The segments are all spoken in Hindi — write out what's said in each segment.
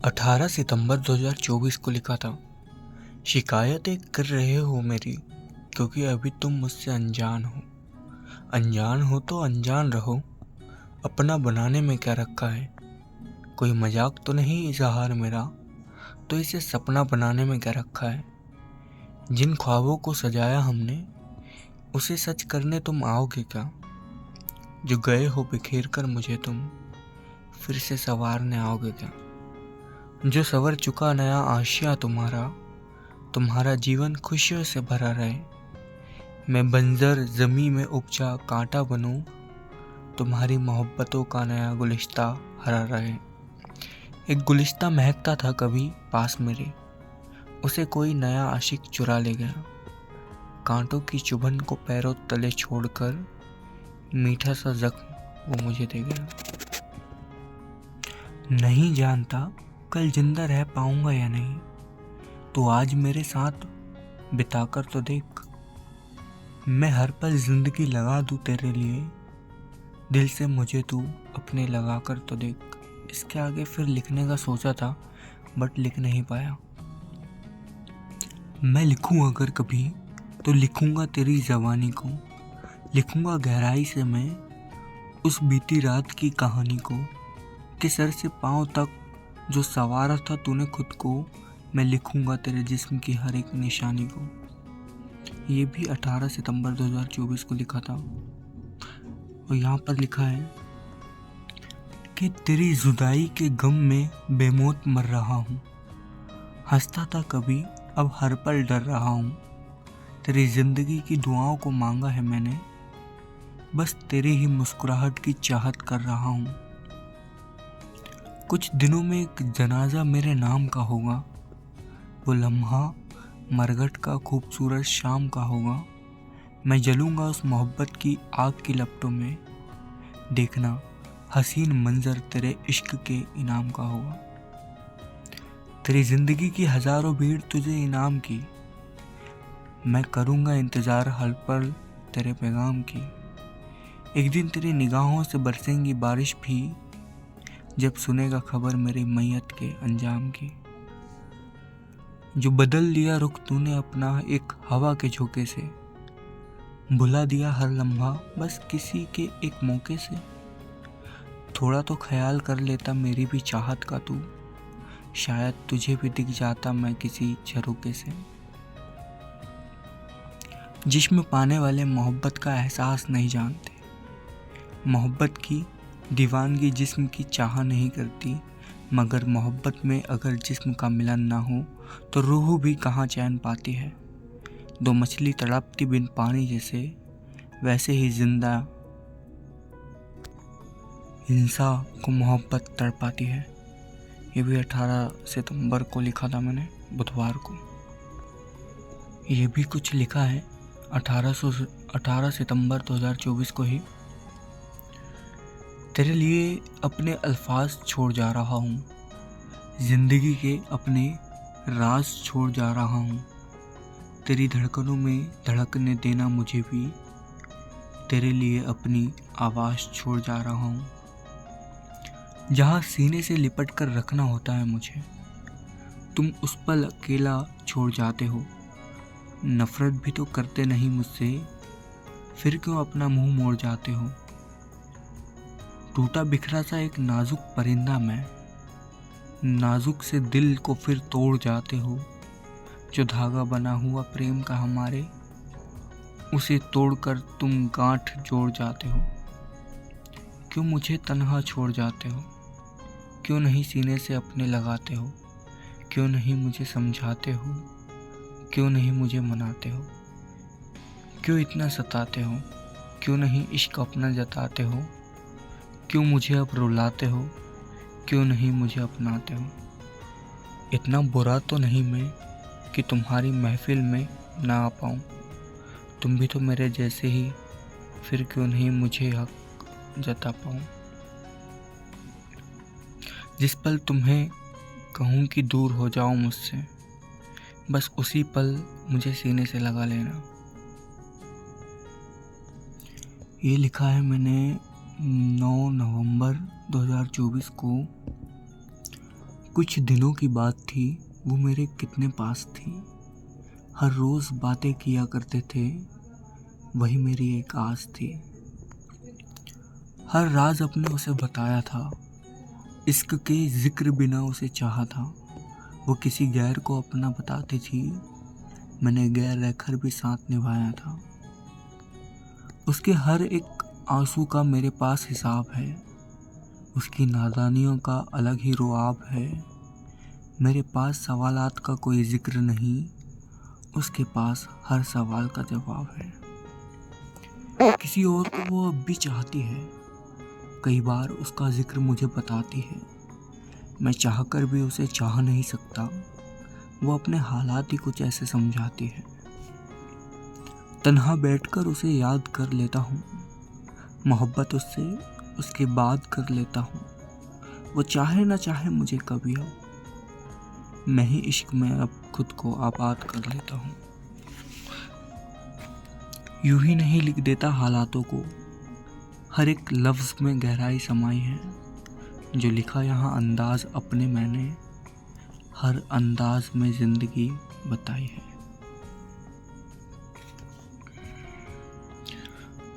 18 सितंबर 2024 को लिखा था। शिकायतें कर रहे हो मेरी, क्योंकि अभी तुम मुझसे अनजान हो। अनजान हो तो अनजान रहो, अपना बनाने में क्या रखा है। कोई मजाक तो नहीं इजहार मेरा, तो इसे सपना बनाने में क्या रखा है। जिन ख्वाबों को सजाया हमने, उसे सच करने तुम आओगे क्या। जो गए हो बिखेर कर मुझे तुम, फिर से संवारने आओगे क्या। जो संवर चुका नया आशिया तुम्हारा जीवन खुशियों से भरा रहे। मैं बंजर ज़मीं में उपजा कांटा बनूं, तुम्हारी मोहब्बतों का नया गुलिस्ता हरा रहे। एक गुलिस्ता महकता था कभी पास मेरे, उसे कोई नया आशिक चुरा ले गया। कांटों की चुभन को पैरों तले छोड़कर मीठा सा जख्म वो मुझे दे गया। नहीं जानता कल जिंदा रह पाऊंगा या नहीं, तो आज मेरे साथ बिताकर तो देख। मैं हर पल जिंदगी लगा दूं तेरे लिए, दिल से मुझे तू अपने लगा कर तो देख। इसके आगे फिर लिखने का सोचा था, बट लिख नहीं पाया। मैं लिखूं अगर कभी, तो लिखूंगा तेरी जवानी को। लिखूंगा गहराई से मैं उस बीती रात की कहानी को, कि सर से पांव तक जो संवारा था तूने खुद को। मैं लिखूंगा तेरे जिस्म की हर एक निशानी को। ये भी 18 सितंबर 2024 को लिखा था। और यहाँ पर लिखा है कि तेरी जुदाई के गम में बेमौत मर रहा हूँ। हंसता था कभी, अब हर पल डर रहा हूँ। तेरी जिंदगी की दुआओं को मांगा है मैंने, बस तेरी ही मुस्कुराहट की चाहत कर रहा हूँ। कुछ दिनों में एक जनाजा मेरे नाम का होगा, वो लम्हा मरघट का खूबसूरत शाम का होगा। मैं जलूंगा उस मोहब्बत की आग की लपटों में, देखना हसीन मंजर तेरे इश्क के इनाम का होगा। तेरी जिंदगी की हजारों भीड़ तुझे इनाम की, मैं करूंगा इंतजार हर पल तेरे पैगाम की। एक दिन तेरी निगाहों से बरसेंगी बारिश भी, जब सुनेगा खबर मेरी मैयत के अंजाम की। जो बदल लिया रुख तूने अपना एक हवा के झोंके से, भुला दिया हर लम्हा बस किसी के एक मौके से। थोड़ा तो ख्याल कर लेता मेरी भी चाहत का तू, शायद तुझे भी दिख जाता मैं किसी झरोके से। जिस्म पाने वाले मोहब्बत का एहसास नहीं जानते, मोहब्बत की दीवानगी जिस्म की चाह नहीं करती। मगर मोहब्बत में अगर जिस्म का मिलन ना हो, तो रूह भी कहाँ चैन पाती है। दो मछली तड़पती बिन पानी जैसे, वैसे ही जिंदा इंसान को मोहब्बत तड़पाती है। ये भी 18 सितंबर को लिखा था मैंने, बुधवार को। ये भी कुछ लिखा है 18 सितंबर 2024 को ही। तेरे लिए अपने अल्फाज छोड़ जा रहा हूँ, जिंदगी के अपने राज छोड़ जा रहा हूँ। तेरी धड़कनों में धड़कने देना मुझे भी, तेरे लिए अपनी आवाज़ छोड़ जा रहा हूँ। जहाँ सीने से लिपट कर रखना होता है मुझे, तुम उस पल अकेला छोड़ जाते हो। नफरत भी तो करते नहीं मुझसे, फिर क्यों अपना मुंह मोड़ जाते हो। टूटा बिखरा सा एक नाजुक परिंदा मैं, नाजुक से दिल को फिर तोड़ जाते हो। जो धागा बना हुआ प्रेम का हमारे, उसे तोड़कर तुम गांठ जोड़ जाते हो। क्यों मुझे तन्हा छोड़ जाते हो, क्यों नहीं सीने से अपने लगाते हो। क्यों नहीं मुझे समझाते हो, क्यों नहीं मुझे मनाते हो। क्यों इतना सताते हो, क्यों नहीं इश्क अपना जताते हो। क्यों मुझे अब रुलाते हो, क्यों नहीं मुझे अपनाते हो। इतना बुरा तो नहीं मैं कि तुम्हारी महफिल में ना आ पाऊँ। तुम भी तो मेरे जैसे ही, फिर क्यों नहीं मुझे हक जता पाऊँ। जिस पल तुम्हें कहूँ कि दूर हो जाओ मुझसे, बस उसी पल मुझे सीने से लगा लेना। ये लिखा है मैंने 9 नवंबर 2024 को, कुछ दिनों की बात थी, वो मेरे कितने पास थी। हर रोज़ बातें किया करते थे, वही मेरी एक आस थी। हर राज अपने उसे बताया था, इश्क के जिक्र बिना उसे चाहा था। वो किसी गैर को अपना बताती थी, मैंने गैर रहकर भी साथ निभाया था। उसके हर एक आंसू का मेरे पास हिसाब है, उसकी नादानियों का अलग ही रुआब है। मेरे पास सवालात का कोई जिक्र नहीं, उसके पास हर सवाल का जवाब है। किसी और को वो अब भी चाहती है, कई बार उसका जिक्र मुझे बताती है। मैं चाहकर भी उसे चाह नहीं सकता, वो अपने हालात ही कुछ ऐसे समझाती है। तन्हा बैठकर उसे याद कर लेता हूँ, मोहब्बत उससे उसके बाद कर लेता हूँ। वो चाहे ना चाहे मुझे कभी हो, मैं ही इश्क में अब खुद को आबाद कर लेता हूँ। यूं ही नहीं लिख देता हालातों को, हर एक लफ्ज़ में गहराई समाई है। जो लिखा यहाँ अंदाज अपने मैंने, हर अंदाज में ज़िंदगी बताई है।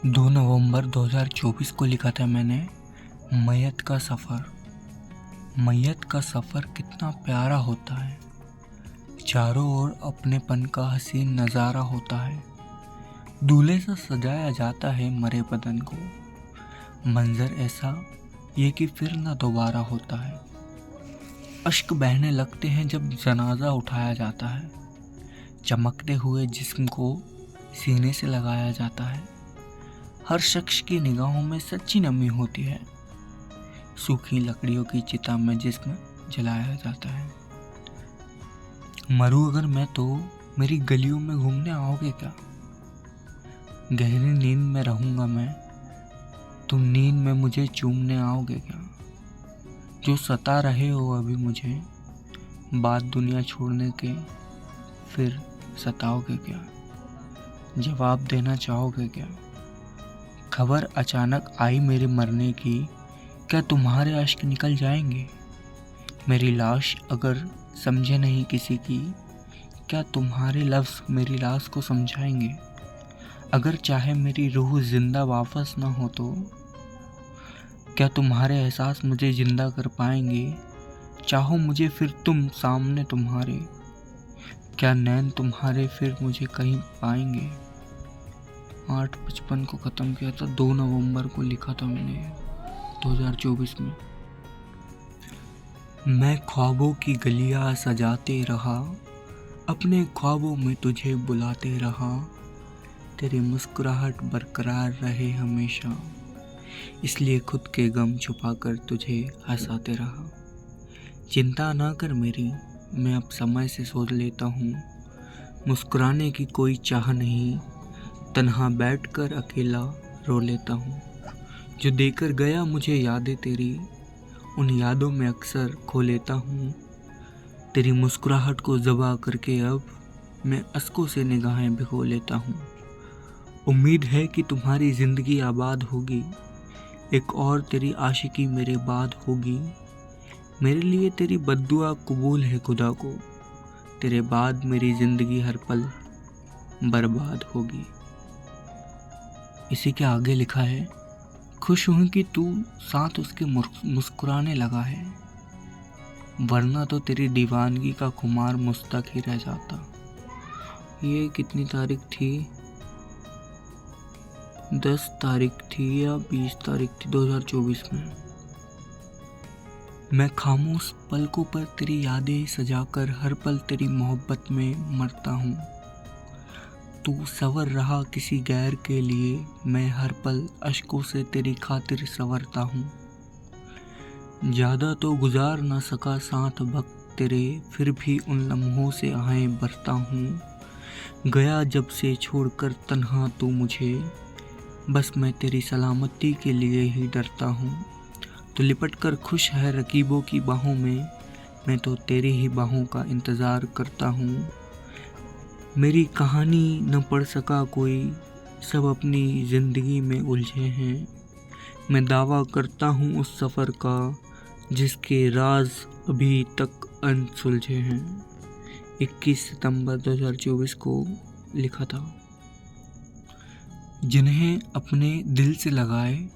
2 नवंबर 2024 को लिखा था मैंने मैयत का सफ़र। मैयत का सफ़र कितना प्यारा होता है, चारों ओर अपनेपन का हसीन नज़ारा होता है। दूल्हे से सजाया जाता है मरे बदन को, मंजर ऐसा ये कि फिर ना दोबारा होता है। अश्क बहने लगते हैं जब जनाजा उठाया जाता है, चमकते हुए जिस्म को सीने से लगाया जाता है। हर शख्स की निगाहों में सच्ची नमी होती है, सूखी लकड़ियों की चिता में जिस्म जलाया जाता है। मरूं अगर मैं तो मेरी गलियों में घूमने आओगे क्या? गहरी नींद में रहूंगा मैं, तुम नींद में मुझे चूमने आओगे क्या? जो सता रहे हो अभी मुझे, बात दुनिया छोड़ने के फिर सताओगे क्या? जवाब देना चाहोगे क्या? खबर अचानक आई मेरे मरने की, क्या तुम्हारे अश्क निकल जाएंगे? मेरी लाश अगर समझे नहीं किसी की, क्या तुम्हारे लफ्ज़ मेरी लाश को समझाएंगे? अगर चाहे मेरी रूह जिंदा वापस ना हो तो क्या तुम्हारे एहसास मुझे जिंदा कर पाएंगे? चाहो मुझे फिर तुम सामने तुम्हारे, क्या नैन तुम्हारे फिर मुझे कहीं पाएंगे? 8:55 को ख़त्म किया था, 2 नवंबर को लिखा था मैंने 2024 में। मैं ख्वाबों की गलियां सजाते रहा, अपने ख्वाबों में तुझे बुलाते रहा। तेरी मुस्कुराहट बरकरार रहे हमेशा, इसलिए खुद के गम छुपाकर तुझे हंसाते रहा। चिंता ना कर मेरी, मैं अब समय से सोच लेता हूँ। मुस्कुराने की कोई चाह नहीं, तन्हा बैठकर अकेला रो लेता हूँ। जो देकर गया मुझे यादें तेरी, उन यादों में अक्सर खो लेता हूँ। तेरी मुस्कुराहट को ज़बा करके अब मैं अश्कों से निगाहें भिगो लेता हूँ। उम्मीद है कि तुम्हारी ज़िंदगी आबाद होगी, एक और तेरी आशिकी मेरे बाद होगी। मेरे लिए तेरी बद्दुआ कबूल है खुदा को, तेरे बाद मेरी ज़िंदगी हर पल बर्बाद होगी। इसी के आगे लिखा है, खुश हूँ कि तू साथ उसके मुस्कुराने लगा है, वरना तो तेरी दीवानगी का खुमार मुस्तक ही रह जाता। ये कितनी तारीख थी? 10 तारीख थी या 20 तारीख थी 2024 में। मैं खामोश पलकों पर तेरी यादें सजाकर हर पल तेरी मोहब्बत में मरता हूँ। तू सवर रहा किसी गैर के लिए, मैं हर पल अश्कों से तेरी खातिर संवरता हूँ। ज़्यादा तो गुजार ना सका साथ वक्त तेरे, फिर भी उन लम्हों से आहें भरता हूँ। गया जब से छोड़कर तन्हा तू मुझे, बस मैं तेरी सलामती के लिए ही डरता हूँ। तो लिपट कर खुश है रकीबों की बाहों में, मैं तो तेरी ही बाहों का इंतज़ार करता हूँ। मेरी कहानी न पढ़ सका कोई, सब अपनी ज़िंदगी में उलझे हैं। मैं दावा करता हूँ उस सफ़र का, जिसके राज अभी तक अनसुलझे हैं 21 सितंबर 2024 को लिखा था। जिन्हें अपने दिल से लगाए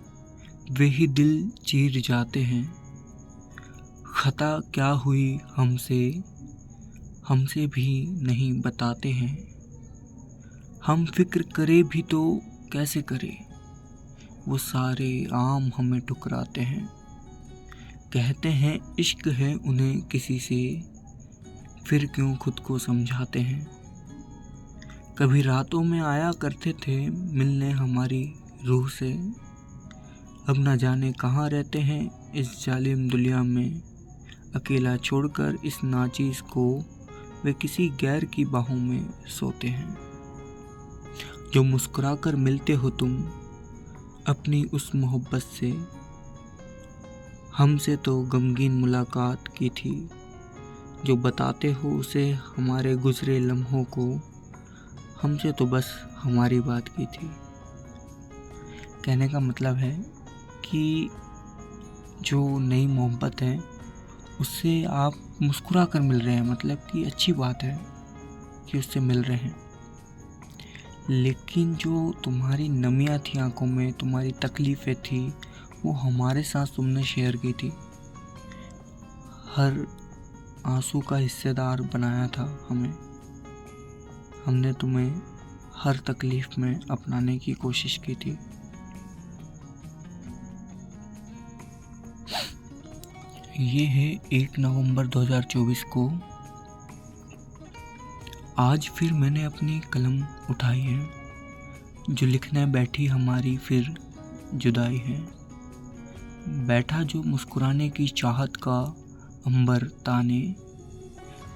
वे ही दिल चीर जाते हैं। खता क्या हुई हमसे भी नहीं बताते हैं। हम फिक्र करे भी तो कैसे करे, वो सारे आम हमें ठुकराते हैं। कहते हैं इश्क है उन्हें किसी से, फिर क्यों खुद को समझाते हैं। कभी रातों में आया करते थे मिलने हमारी रूह से, अब न जाने कहाँ रहते हैं इस जालिम दुनिया में। अकेला छोड़कर इस नाचीज को वे किसी गैर की बाहों में सोते हैं। जो मुस्कुराकर मिलते हो तुम अपनी उस मोहब्बत से, हमसे तो गमगीन मुलाकात की थी। जो बताते हो उसे हमारे गुजरे लम्हों को, हमसे तो बस हमारी बात की थी। कहने का मतलब है कि जो नई मोहब्बत है उससे आप मुस्कुरा कर मिल रहे हैं, मतलब कि अच्छी बात है कि उससे मिल रहे हैं। लेकिन जो तुम्हारी नमियाँ थी आंखों में, तुम्हारी तकलीफ़ें थी, वो हमारे साथ तुमने शेयर की थी। हर आंसू का हिस्सेदार बनाया था हमें। हमने तुम्हें हर तकलीफ़ में अपनाने की कोशिश की थी। ये है 1 नवंबर 2024 को। आज फिर मैंने अपनी कलम उठाई है, जो लिखने बैठी हमारी फिर जुदाई है। बैठा जो मुस्कुराने की चाहत का अंबर ताने,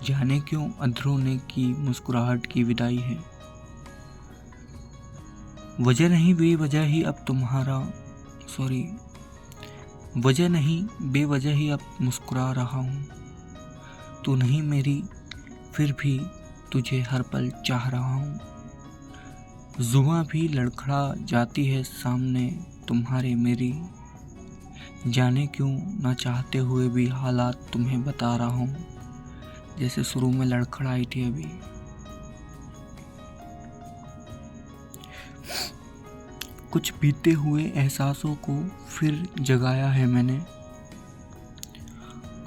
जाने क्यों अधरों ने की मुस्कुराहट की विदाई है। वजह नहीं बेवजह ही अब मुस्कुरा रहा हूँ। तू नहीं मेरी फिर भी तुझे हर पल चाह रहा हूँ। जुबां भी लड़खड़ा जाती है सामने तुम्हारे मेरी, जाने क्यों ना चाहते हुए भी हालात तुम्हें बता रहा हूँ। जैसे शुरू में लड़खड़ाई थी अभी। कुछ बीते हुए एहसासों को फिर जगाया है मैंने।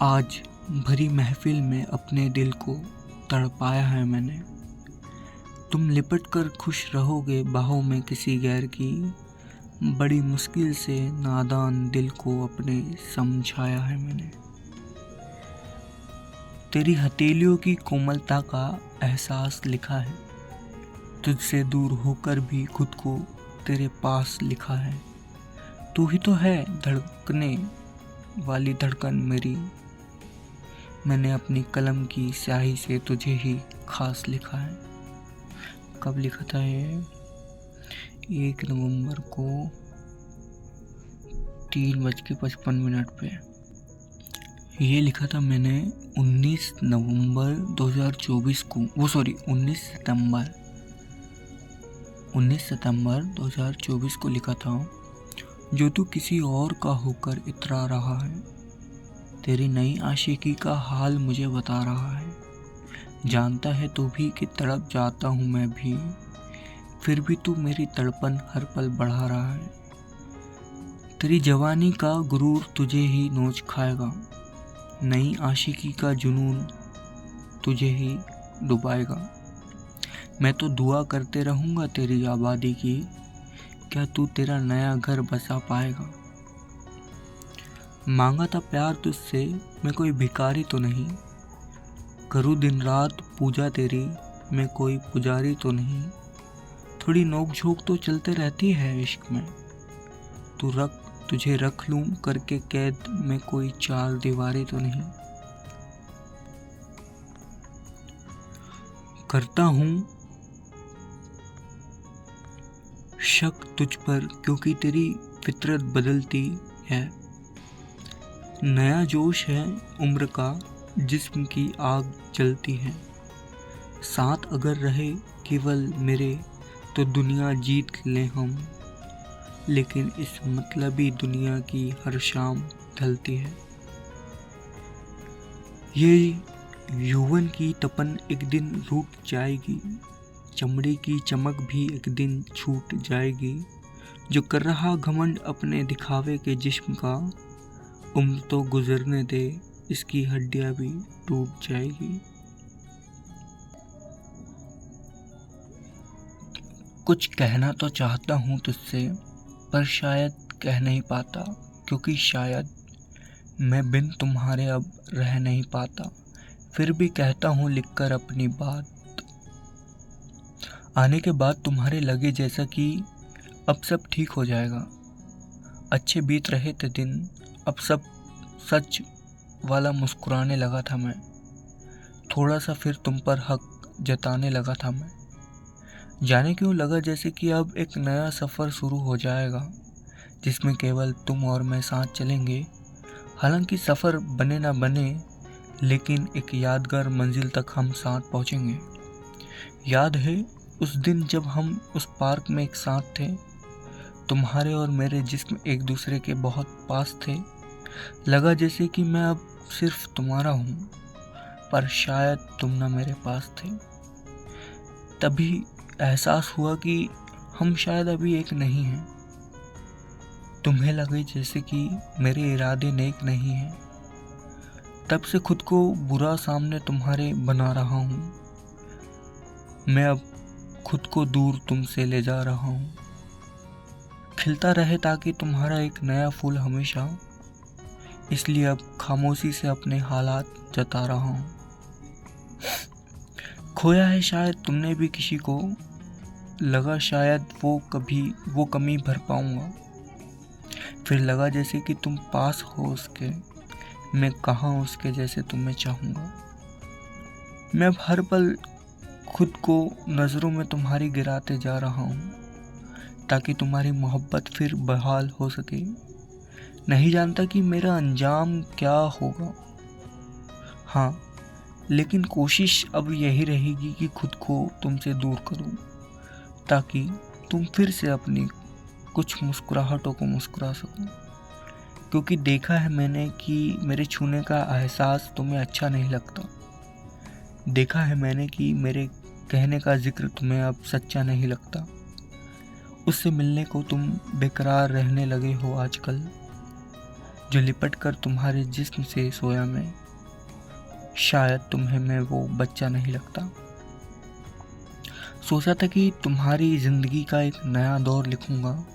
आज भरी महफिल में अपने दिल को तड़पाया है मैंने। तुम लिपट कर खुश रहोगे बाहों में किसी गैर की, बड़ी मुश्किल से नादान दिल को अपने समझाया है मैंने। तेरी हथेलियों की कोमलता का एहसास लिखा है, तुझसे दूर होकर भी खुद को तेरे पास लिखा है। तू ही तो है धड़कने वाली धड़कन मेरी, मैंने अपनी कलम की स्याही से तुझे ही खास लिखा है। कब लिखा था ये? 1 नवंबर को 3:55 पे। ये लिखा था मैंने 19 नवंबर 2024 को, 19 सितंबर 2024 को लिखा था। जो तू किसी और का होकर इतरा रहा है, तेरी नई आशिकी का हाल मुझे बता रहा है। जानता है तू भी कि तड़प जाता हूँ मैं भी, फिर भी तू मेरी तड़पन हर पल बढ़ा रहा है। तेरी जवानी का गुरूर तुझे ही नोच खाएगा, नई आशिकी का जुनून तुझे ही डुबाएगा। मैं तो दुआ करते रहूँगा तेरी आबादी की, क्या तू तेरा नया घर बसा पाएगा। मांगा था प्यार तुझसे मैं कोई भिखारी तो नहीं, करूँ दिन रात पूजा तेरी मैं कोई पुजारी तो नहीं। थोड़ी नोक झोंक तो चलते रहती है इश्क में, तुझे रख लूं करके कैद में कोई 4 दीवारी तो नहीं। करता हूँ शक तुझ पर क्योंकि तेरी फितरत बदलती है। नया जोश है उम्र का, जिस्म की आग जलती है। साथ अगर रहे केवल मेरे तो दुनिया जीत लें हम, लेकिन इस मतलबी दुनिया की हर शाम ढलती है। ये यौवन की तपन एक दिन रूठ जाएगी, चमड़े की चमक भी एक दिन छूट जाएगी। जो कर रहा घमंड अपने दिखावे के जिस्म का, उम्र तो गुजरने दे, इसकी हड्डियां भी टूट जाएगी। कुछ कहना तो चाहता हूँ तुझसे, पर शायद कह नहीं पाता, क्योंकि शायद मैं बिन तुम्हारे अब रह नहीं पाता। फिर भी कहता हूँ लिखकर अपनी बात, आने के बाद तुम्हारे लगे जैसा कि अब सब ठीक हो जाएगा। अच्छे बीत रहे थे दिन, अब सब सच वाला मुस्कुराने लगा था मैं। थोड़ा सा फिर तुम पर हक जताने लगा था मैं। जाने क्यों लगा जैसे कि अब एक नया सफ़र शुरू हो जाएगा, जिसमें केवल तुम और मैं साथ चलेंगे। हालांकि सफ़र बने ना बने, लेकिन एक यादगार मंजिल तक हम साथ पहुँचेंगे। याद है उस दिन जब हम उस पार्क में एक साथ थे, तुम्हारे और मेरे जिस्म एक दूसरे के बहुत पास थे। लगा जैसे कि मैं अब सिर्फ तुम्हारा हूँ, पर शायद तुम ना मेरे पास थे। तभी एहसास हुआ कि हम शायद अभी एक नहीं हैं। तुम्हें लगे जैसे कि मेरे इरादे नेक नहीं हैं। तब से खुद को बुरा सामने तुम्हारे बना रहा हूँ। मैं अब खुद को दूर तुमसे ले जा रहा हूँ। खिलता रहे ताकि तुम्हारा एक नया फूल हमेशा, इसलिए अब खामोशी से अपने हालात जता रहा हूँ। खोया है शायद तुमने भी किसी को, लगा शायद वो कमी भर पाऊंगा। फिर लगा जैसे कि तुम पास हो उसके, मैं कहाँ उसके जैसे तुम्हें चाहूँगा। मैं अब हर पल खुद को नज़रों में तुम्हारी गिराते जा रहा हूँ, ताकि तुम्हारी मोहब्बत फिर बहाल हो सके। नहीं जानता कि मेरा अंजाम क्या होगा, हाँ, लेकिन कोशिश अब यही रहेगी कि खुद को तुमसे दूर करूं, ताकि तुम फिर से अपनी कुछ मुस्कुराहटों को मुस्कुरा सको। क्योंकि देखा है मैंने कि मेरे छूने का एहसास तुम्हें अच्छा नहीं लगता। देखा है मैंने कि मेरे कहने का जिक्र तुम्हें अब सच्चा नहीं लगता। उससे मिलने को तुम बेकरार रहने लगे हो आजकल। जो लिपट कर तुम्हारे जिस्म से सोया मैं, शायद तुम्हें मैं वो बच्चा नहीं लगता। सोचा था कि तुम्हारी जिंदगी का एक नया दौर लिखूंगा,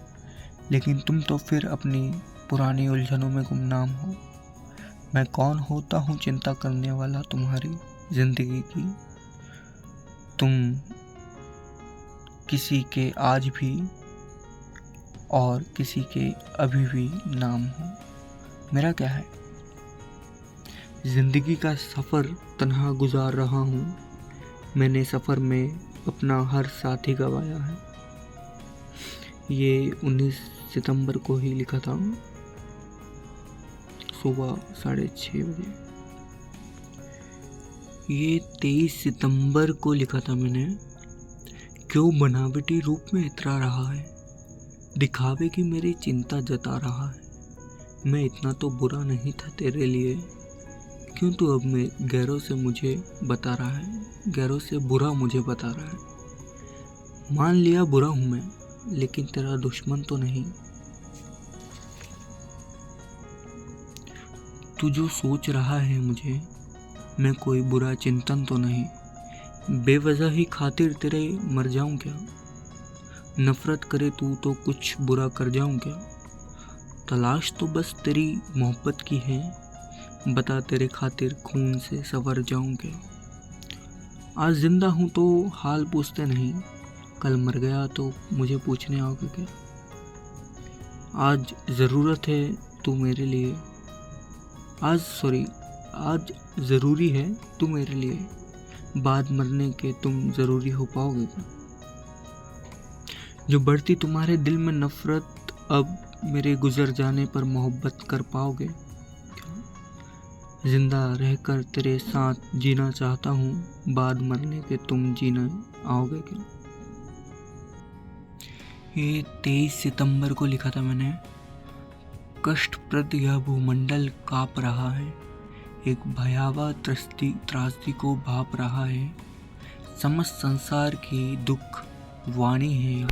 लेकिन तुम तो फिर अपनी पुरानी उलझनों में गुमनाम हो। मैं कौन होता हूँ चिंता करने वाला तुम्हारी जिंदगी की। तुम किसी के आज भी और किसी के अभी भी नाम हो। मेरा क्या है, जिंदगी का सफ़र तन्हा गुजार रहा हूँ। मैंने सफ़र में अपना हर साथी गवाया है। ये 19 सितंबर को ही लिखा था, सुबह 6:30 बजे। ये 23 सितंबर को लिखा था मैंने। क्यों बनावटी रूप में इतरा रहा है, दिखावे की मेरी चिंता जता रहा है। मैं इतना तो बुरा नहीं था तेरे लिए, क्यों तू अब मैं गैरों से मुझे बता रहा है, गैरों से बुरा मुझे बता रहा है। मान लिया बुरा हूँ मैं, लेकिन तेरा दुश्मन तो नहीं। तू जो सोच रहा है मुझे, मैं कोई बुरा चिंतन तो नहीं। बेवजह ही खातिर तेरे मर जाऊं क्या, नफरत करे तू तो कुछ बुरा कर जाऊं क्या। तलाश तो बस तेरी मोहब्बत की है, बता तेरे खातिर खून से संवर जाऊं क्या। आज जिंदा हूं तो हाल पूछते नहीं, कल मर गया तो मुझे पूछने आओगे क्या। आज ज़रूरत है तू मेरे लिए, आज ज़रूरी है तू मेरे लिए, बाद मरने के तुम ज़रूरी हो पाओगे क्या। जो बढ़ती तुम्हारे दिल में नफरत, अब मेरे गुजर जाने पर मोहब्बत कर पाओगे क्या। जिंदा रहकर तेरे साथ जीना चाहता हूँ, बाद मरने के तुम जीना आओगे क्या। ये 23 सितंबर को लिखा था मैंने। कष्टप्रद यह भूमंडल काँप रहा है, एक भयावह त्रासदी को भाप रहा है। समस्त संसार की दुख वाणी है यह,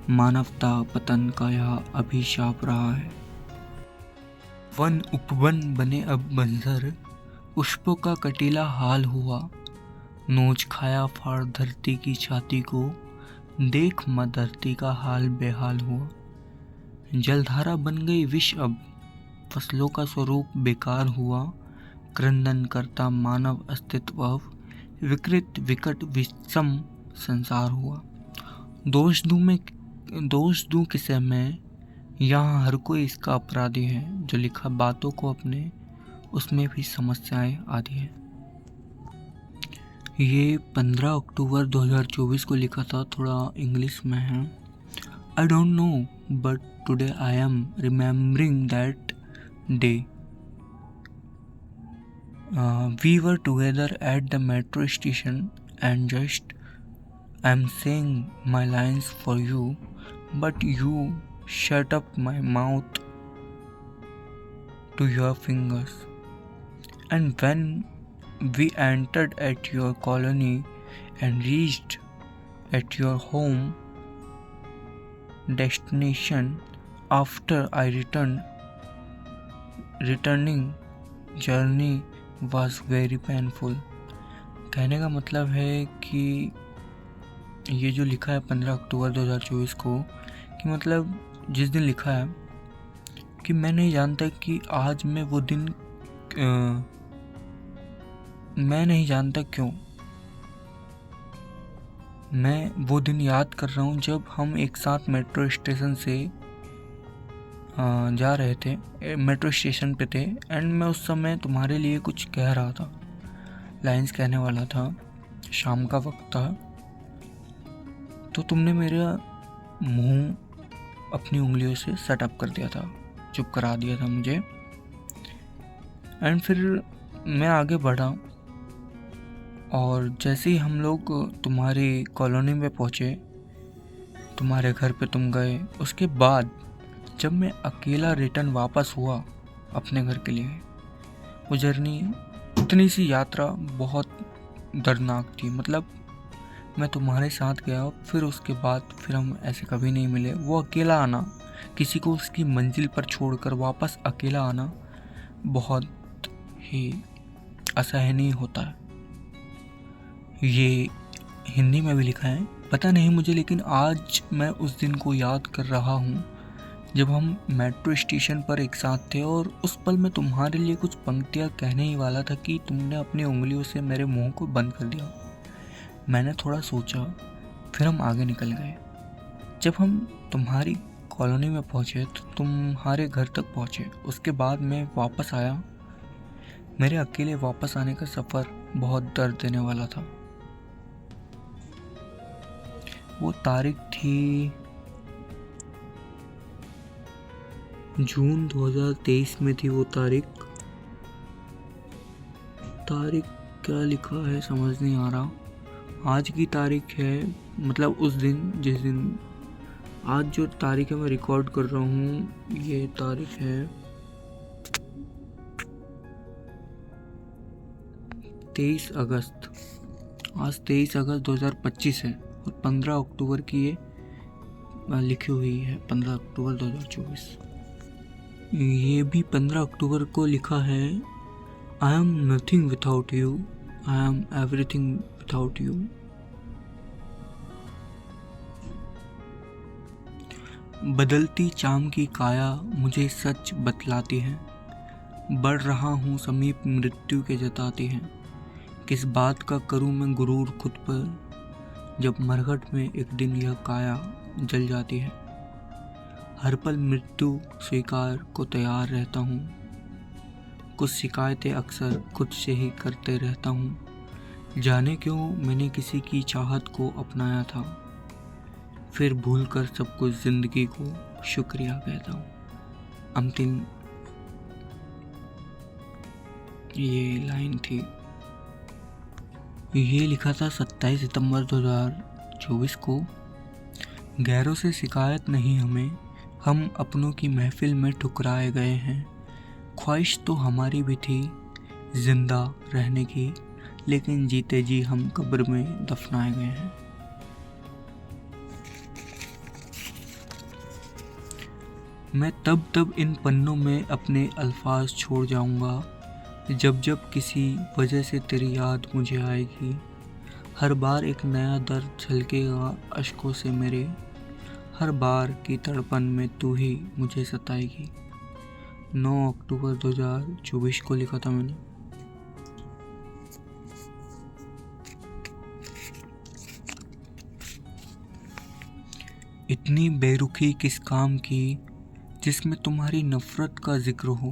मानवता पतन का यह अभिशाप रहा है। वन उपवन बने अब बंजर, पुष्पों का कटीला हाल हुआ। नोच खाया फाड़ धरती की छाती को, देख माँ धरती का हाल बेहाल हुआ। जलधारा बन गई विष अब, फसलों का स्वरूप बेकार हुआ। क्रंदन करता मानव अस्तित्व अब, विकृत विकट विषम संसार हुआ। दोष दूं किसे मैं, यहाँ हर कोई इसका अपराधी है। जो लिखा बातों को अपने, उसमें भी समस्याएं आती हैं। ये 15 अक्टूबर 2024 को लिखा था, थोड़ा इंग्लिश में है। I don't know but today I am remembering that day. We were together at the metro station and just I am saying my lines for you, but you shut up my mouth to your fingers. And when we entered at your colony and reached at your home destination, after I returning journey was very painful. कहने का मतलब है कि ये जो लिखा है 15 अक्टूबर 2024 को, कि मतलब जिस दिन लिखा है कि मैं नहीं जानता कि आज मैं वो दिन मैं नहीं जानता क्यों मैं वो दिन याद कर रहा हूँ जब हम एक साथ मेट्रो स्टेशन से जा रहे थे, मेट्रो स्टेशन पे थे। एंड मैं उस समय तुम्हारे लिए कुछ कह रहा था, लाइंस कहने वाला था। शाम का वक्त था, तो तुमने मेरा मुंह अपनी उंगलियों से सेटअप कर दिया था, चुप करा दिया था मुझे। एंड फिर मैं आगे बढ़ा, और जैसे ही हम लोग तुम्हारी कॉलोनी में पहुँचे, तुम्हारे घर पे तुम गए, उसके बाद जब मैं अकेला रिटर्न वापस हुआ अपने घर के लिए, वो जर्नी, इतनी सी यात्रा बहुत दर्दनाक थी। मतलब मैं तुम्हारे साथ गया, फिर उसके बाद फिर हम ऐसे कभी नहीं मिले। वो अकेला आना, किसी को उसकी मंजिल पर छोड़कर वापस अकेला आना बहुत ही असहनीय होता है। ये हिंदी में भी लिखा है, पता नहीं मुझे, लेकिन आज मैं उस दिन को याद कर रहा हूँ जब हम मेट्रो स्टेशन पर एक साथ थे, और उस पल मैं तुम्हारे लिए कुछ पंक्तियाँ कहने ही वाला था कि तुमने अपनी उंगलियों से मेरे मुंह को बंद कर दिया। मैंने थोड़ा सोचा, फिर हम आगे निकल गए। जब हम तुम्हारी कॉलोनी में पहुँचे तो तुम्हारे घर तक पहुँचे। उसके बाद मैं वापस आया। मेरे अकेले वापस आने का सफ़र बहुत दर्द देने वाला था। वो तारीख थी जून 2023 में थी। वो तारीख क्या लिखा है समझ नहीं आ रहा। आज की तारीख है, मतलब उस दिन जिस दिन, आज जो तारीख है मैं रिकॉर्ड कर रहा हूँ, ये तारीख है 23 अगस्त। आज 23 अगस्त 2025 है, और 15 अक्टूबर की ये लिखी हुई है, 15 अक्टूबर 2024। ये भी 15 अक्टूबर को लिखा है, I am nothing without you, I am everything without you. बदलती चाम की काया मुझे सच बतलाती है, बढ़ रहा हूँ समीप मृत्यु के जताती है। किस बात का करूँ मैं गुरूर खुद पर, जब मरघट में एक दिन यह काया जल जाती है। हर पल मृत्यु स्वीकार को तैयार रहता हूँ, कुछ शिकायतें अक्सर खुद से ही करते रहता हूँ। जाने क्यों मैंने किसी की चाहत को अपनाया था, फिर भूलकर सब कुछ जिंदगी को शुक्रिया कहता हूँ। अंतिम ये लाइन थी। ये लिखा था 27 सितंबर 2024 को। गैरों से शिकायत नहीं हमें, हम अपनों की महफिल में ठुकराए गए हैं। ख्वाहिश तो हमारी भी थी जिंदा रहने की, लेकिन जीते जी हम कब्र में दफनाए गए हैं। मैं तब तब इन पन्नों में अपने अल्फाज छोड़ जाऊंगा जब जब किसी वजह से तेरी याद मुझे आएगी। हर बार एक नया दर्द छलकेगा अश्कों से मेरे, हर बार की तड़पन में तू ही मुझे सताएगी। 9 अक्टूबर 2024 को लिखा था मैंने। इतनी बेरुखी किस काम की जिसमें तुम्हारी नफरत का जिक्र हो,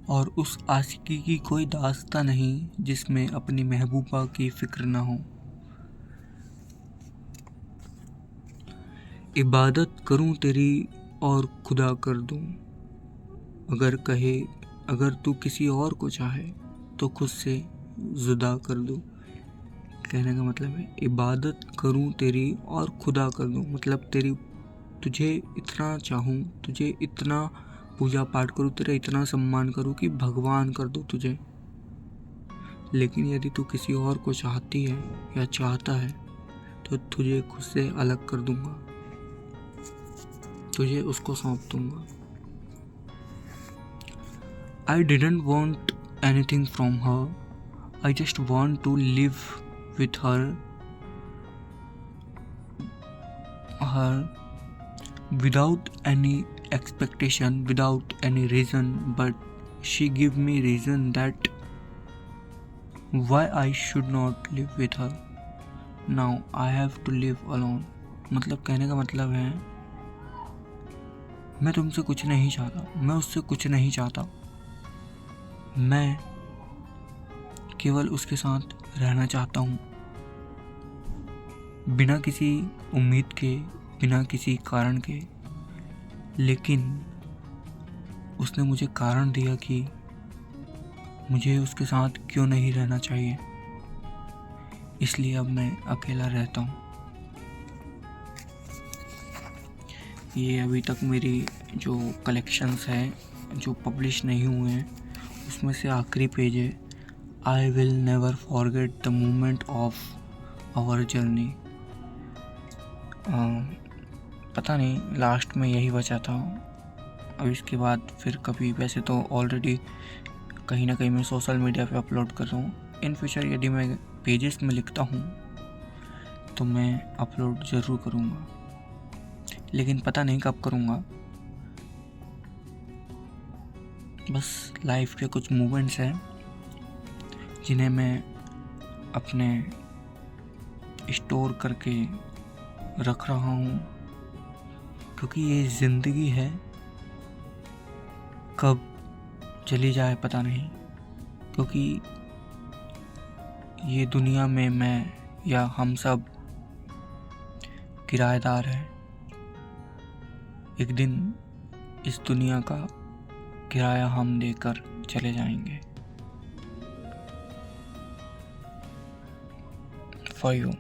और उस आशिकी की कोई दास्ता नहीं जिसमें अपनी महबूबा की फिक्र ना हो। इबादत करूं तेरी और खुदा कर दूं, अगर तू किसी और को चाहे तो खुद से जुदा कर दूं। कहने का मतलब है इबादत करूं तेरी और खुदा कर दूं, मतलब तुझे इतना चाहूं, तुझे इतना पूजा पाठ करूं, तेरा इतना सम्मान करूं कि भगवान कर दूं तुझे। लेकिन यदि तू किसी और को चाहती है या चाहता है तो तुझे खुद से अलग कर दूंगा, तुझे उसको सौंप दूंगा। I didn't want anything from her. I just want to live with her without any expectation, without any reason, but she gave me reason that why I should not live with her. Now I have to live alone. मतलब कहने का मतलब है मैं तुमसे कुछ नहीं चाहता, मैं उससे कुछ नहीं चाहता, मैं केवल उसके साथ रहना चाहता हूँ, बिना किसी उम्मीद के, बिना किसी कारण के। लेकिन उसने मुझे कारण दिया कि मुझे उसके साथ क्यों नहीं रहना चाहिए, इसलिए अब मैं अकेला रहता हूँ। ये अभी तक मेरी जो कलेक्शंस हैं जो पब्लिश नहीं हुए हैं उसमें से आखिरी पेज है। I will never forget the moment of our journey. पता नहीं लास्ट में यही बचा था। अब इसके बाद फिर कभी, वैसे तो ऑलरेडी कहीं ना कहीं मैं सोशल मीडिया पे अपलोड कर रहा हूँ। इन फ्यूचर यदि मैं पेजेस में लिखता हूँ तो मैं अपलोड ज़रूर करूँगा, लेकिन पता नहीं कब करूँगा। बस लाइफ के कुछ मोमेंट्स हैं जिन्हें मैं अपने स्टोर करके रख रहा हूँ, क्योंकि ये ज़िंदगी है, कब चली जाए पता नहीं। क्योंकि ये दुनिया में मैं या हम सब किराएदार हैं। एक दिन इस दुनिया का किराया हम देकर चले जाएंगे। For you.